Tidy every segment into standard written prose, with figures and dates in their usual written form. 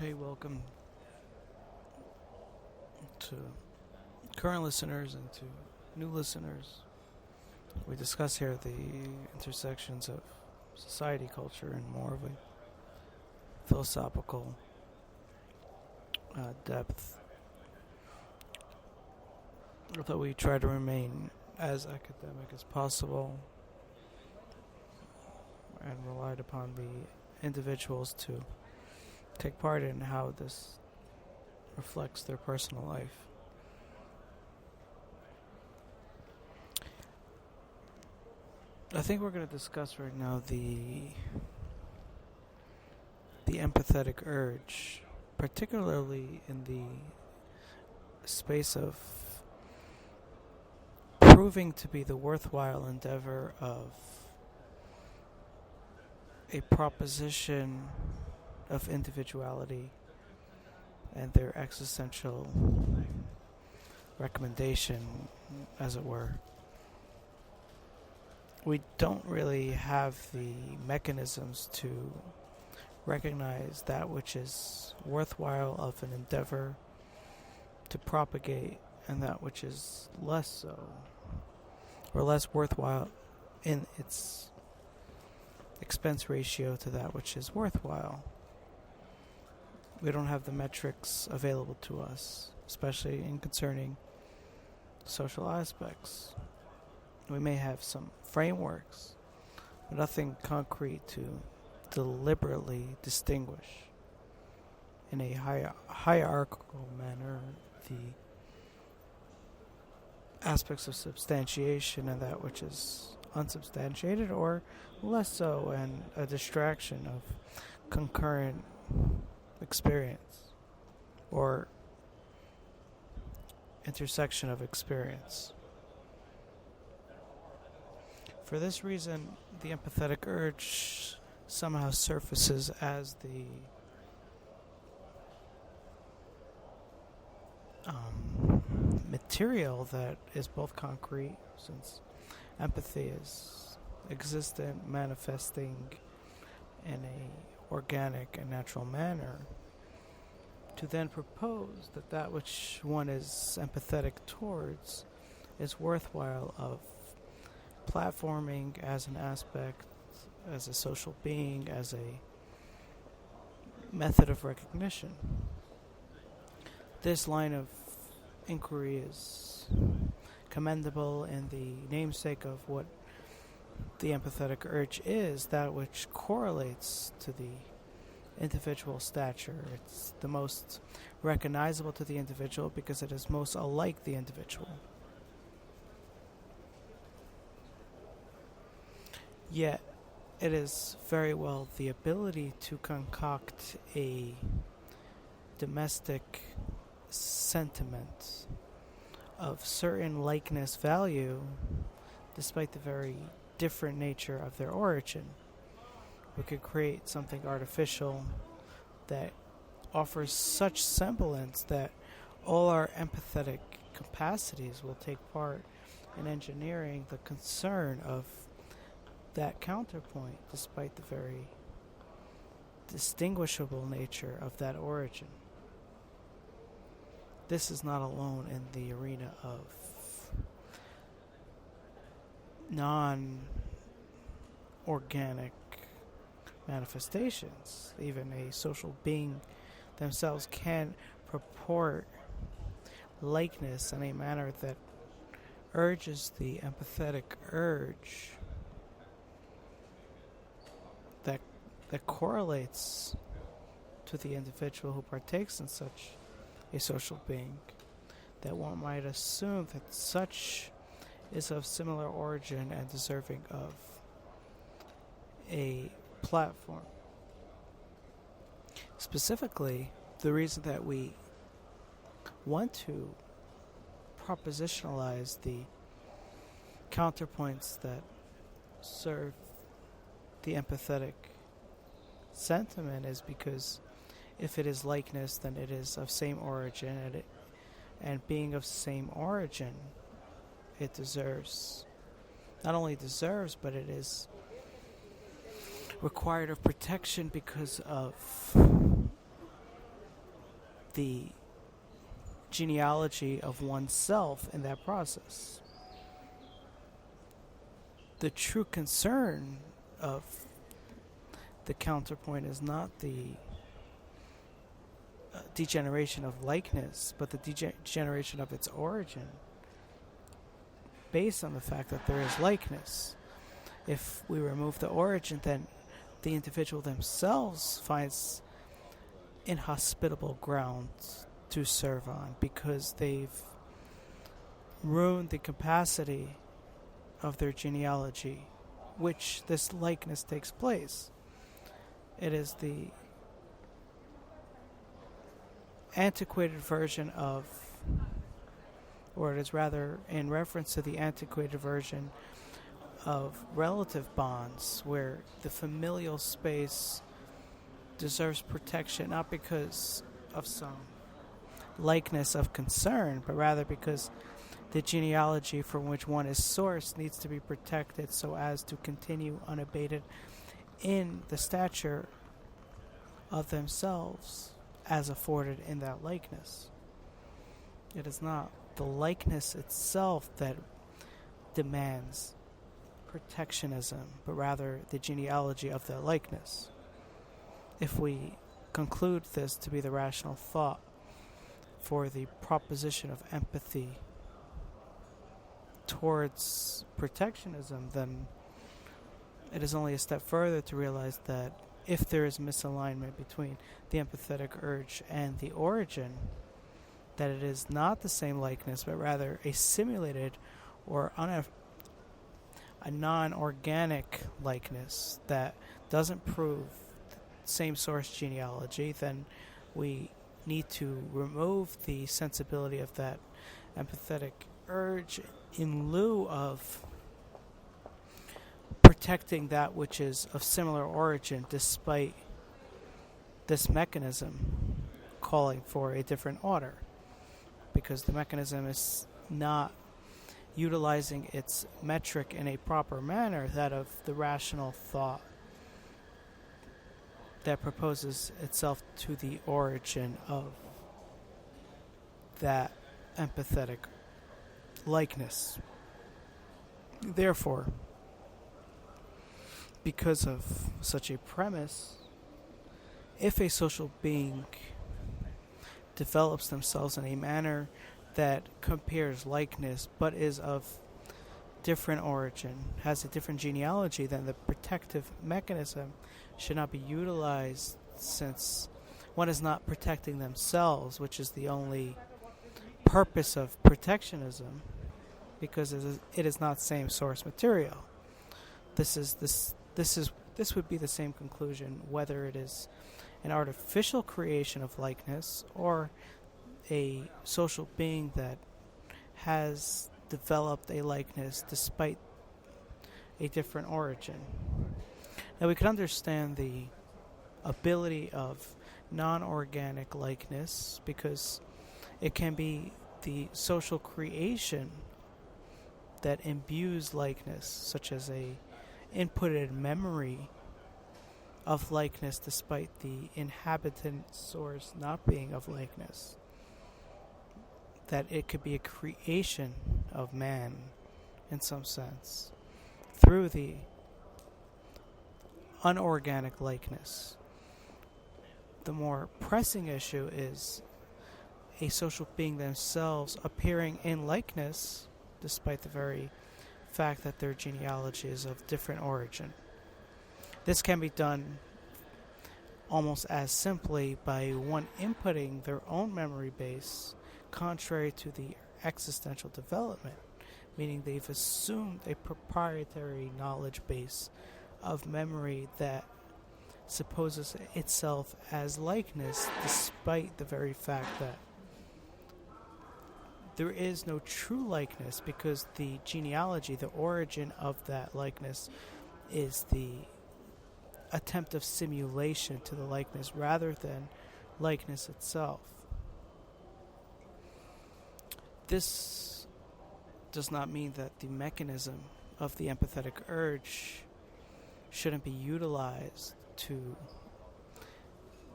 Hey, welcome to current listeners and to new listeners. We discuss here the intersections of society, culture, and more of a philosophical depth. Although we try to remain as academic as possible and relied upon the individuals to take part in how this reflects their personal life. I think we're going to discuss right now the empathetic urge, particularly in the space of proving to be the worthwhile endeavor of a proposition of individuality and their existential recommendation, as it were. We don't really have the mechanisms to recognize that which is worthwhile of an endeavor to propagate and that which is less so, or less worthwhile in its expense ratio to that which is worthwhile. We don't have the metrics available to us, especially in concerning social aspects. We may have some frameworks, but nothing concrete to deliberately distinguish in a hierarchical manner the aspects of substantiation and that which is unsubstantiated or less so, and a distraction of concurrent experience or intersection of experience. For this reason, the empathetic urge somehow surfaces as the material that is both concrete, since empathy is existent, manifesting in a organic and natural manner, to then propose that which one is empathetic towards is worthwhile of platforming as an aspect, as a social being, as a method of recognition. This line of inquiry is commendable in the namesake of what the empathetic urge is, that which correlates to the individual stature. It's the most recognizable to the individual because it is most alike the individual. Yet, it is very well the ability to concoct a domestic sentiment of certain likeness value despite the very different nature of their origin. We could create something artificial that offers such semblance that all our empathetic capacities will take part in engineering the concern of that counterpoint despite the very distinguishable nature of that origin. This is not alone in the arena of non-organic manifestations. Even a social being themselves can purport likeness in a manner that urges the empathetic urge that correlates to the individual who partakes in such a social being, that one might assume that such is of similar origin and deserving of a platform. Specifically, the reason that we want to propositionalize the counterpoints that serve the empathetic sentiment is because if it is likeness, then it is of same origin, and being of same origin, it deserves, not only deserves, but it is required of protection because of the genealogy of oneself in that process. The true concern of the counterpoint is not the degeneration of likeness, but the degeneration of its origin, based on the fact that there is likeness. If we remove the origin, then the individual themselves finds inhospitable ground to serve on, because they've ruined the capacity of their genealogy, which this likeness takes place. It is the antiquated version of, or it is rather in reference to the antiquated version of relative bonds, where the familial space deserves protection not because of some likeness of concern, but rather because the genealogy from which one is sourced needs to be protected so as to continue unabated in the stature of themselves as afforded in that likeness. It is not the likeness itself that demands protectionism, but rather the genealogy of that likeness. If we conclude this to be the rational thought for the proposition of empathy towards protectionism, then it is only a step further to realize that if there is misalignment between the empathetic urge and the origin, that it is not the same likeness, but rather a simulated or a non-organic likeness that doesn't prove same source genealogy, then we need to remove the sensibility of that empathetic urge in lieu of protecting that which is of similar origin, despite this mechanism calling for a different order, because the mechanism is not utilizing its metric in a proper manner, that of the rational thought that proposes itself to the origin of that empathetic likeness. Therefore, because of such a premise, if a social being develops themselves in a manner that compares likeness but is of different origin, has a different genealogy, then the protective mechanism should not be utilized, since one is not protecting themselves, which is the only purpose of protectionism, because it is not same source material. This would be the same conclusion whether it is an artificial creation of likeness or a social being that has developed a likeness despite a different origin. Now we can understand the ability of non-organic likeness because it can be the social creation that imbues likeness, such as a inputted memory of likeness despite the inhabitant source not being of likeness. That it could be a creation of man in some sense through the unorganic likeness. The more pressing issue is a social being themselves appearing in likeness despite the very fact that their genealogy is of different origin. This can be done almost as simply by one inputting their own memory base contrary to the existential development, meaning they've assumed a proprietary knowledge base of memory that supposes itself as likeness, despite the very fact that there is no true likeness, because the genealogy, the origin of that likeness, is the attempt of simulation to the likeness rather than likeness itself. This does not mean that the mechanism of the empathetic urge shouldn't be utilized to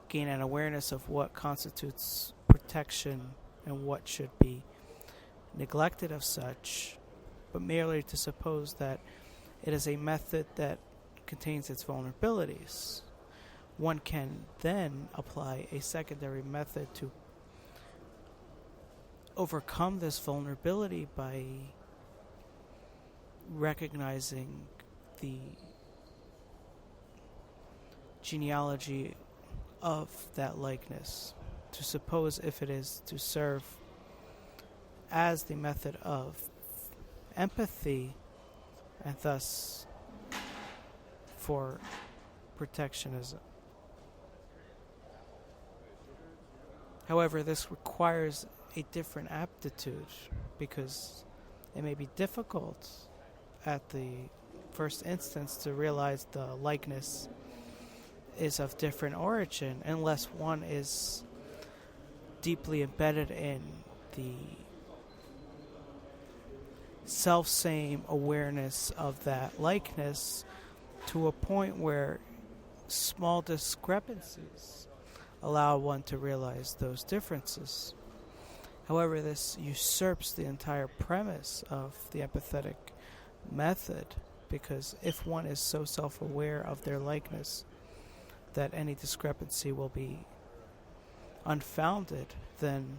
gain an awareness of what constitutes protection and what should be neglected of such, but merely to suppose that it is a method that contains its vulnerabilities. One can then apply a secondary method to overcome this vulnerability by recognizing the genealogy of that likeness, to suppose if it is to serve as the method of empathy and thus for protectionism. However, this requires a different aptitude because it may be difficult at the first instance to realize the likeness is of different origin unless one is deeply embedded in the self-same awareness of that likeness to a point where small discrepancies allow one to realize those differences. However, this usurps the entire premise of the empathetic method, because if one is so self-aware of their likeness that any discrepancy will be unfounded, then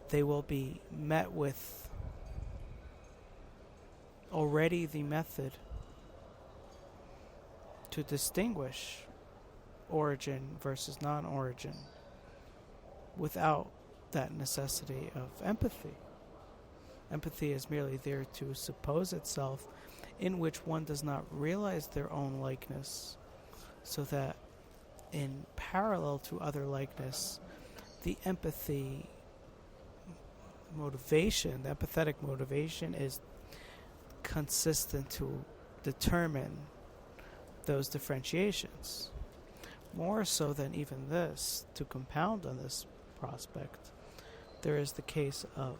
they will be met with already the method to distinguish origin versus non-origin without that necessity of empathy. Empathy is merely there to suppose itself, in which one does not realize their own likeness, so that in parallel to other likeness, the empathy motivation, the empathetic motivation, is consistent to determine those differentiations. More so than even this, to compound on this prospect, there is the case of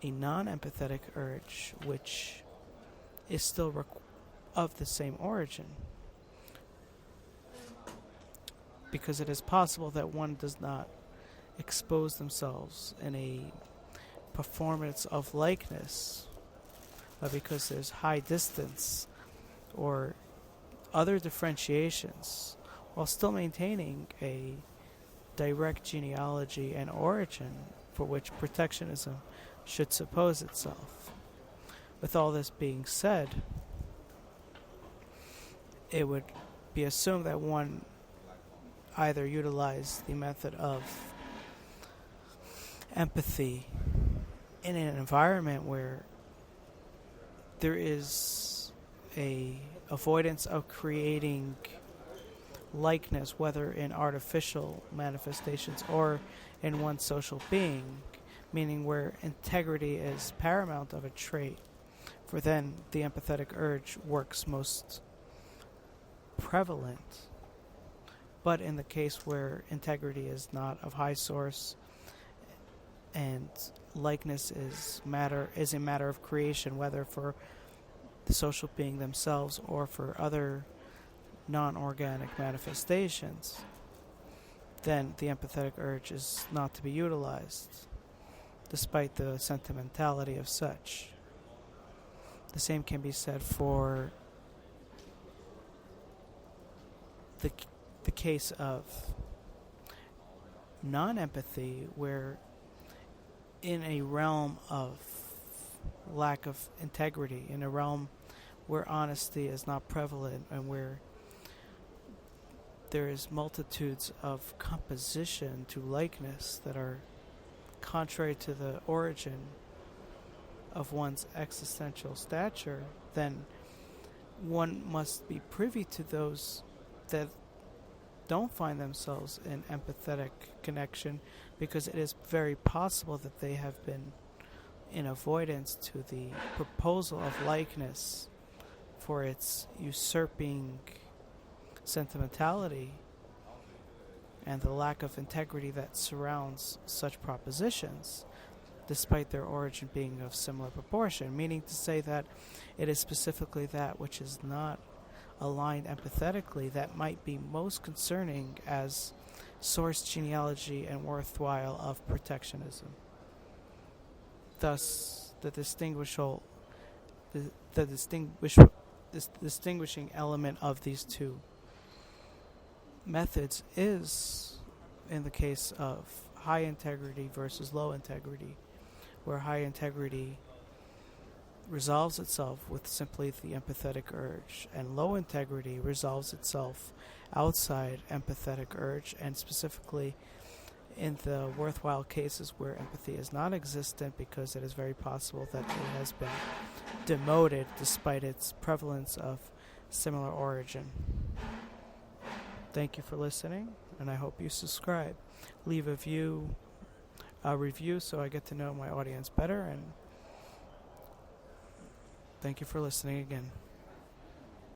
a non-empathetic urge which is still of the same origin, because it is possible that one does not expose themselves in a performance of likeness, but because there's high distance or other differentiations, while still maintaining a direct genealogy and origin for which protectionism should suppose itself. With all this being said, it would be assumed that one either utilize the method of empathy in an environment where there is a avoidance of creating likeness, whether in artificial manifestations or in one's social being, meaning where integrity is paramount of a trait, for then the empathetic urge works most prevalent. But in the case where integrity is not of high source and likeness is a matter of creation, whether for the social being themselves or for other non-organic manifestations, then the empathetic urge is not to be utilized, despite the sentimentality of such. The same can be said for the case of non-empathy, where in a realm of lack of integrity, in a realm where honesty is not prevalent and where there is multitudes of composition to likeness that are contrary to the origin of one's existential stature, then one must be privy to those that don't find themselves in empathetic connection, because it is very possible that they have been in avoidance to the proposal of likeness for its usurping sentimentality and the lack of integrity that surrounds such propositions, despite their origin being of similar proportion, meaning to say that it is specifically that which is not aligned empathetically that might be most concerning as source, genealogy, and worthwhile of protectionism. Thus, the distinguishing element of these two methods is, in the case of high integrity versus low integrity, where high integrity resolves itself with simply the empathetic urge, and low integrity resolves itself outside empathetic urge, and specifically in the worthwhile cases where empathy is non existent, because it is very possible that it has been demoted despite its prevalence of similar origin. Thank you for listening, and I hope you subscribe. Leave a review so I get to know my audience better, and thank you for listening again.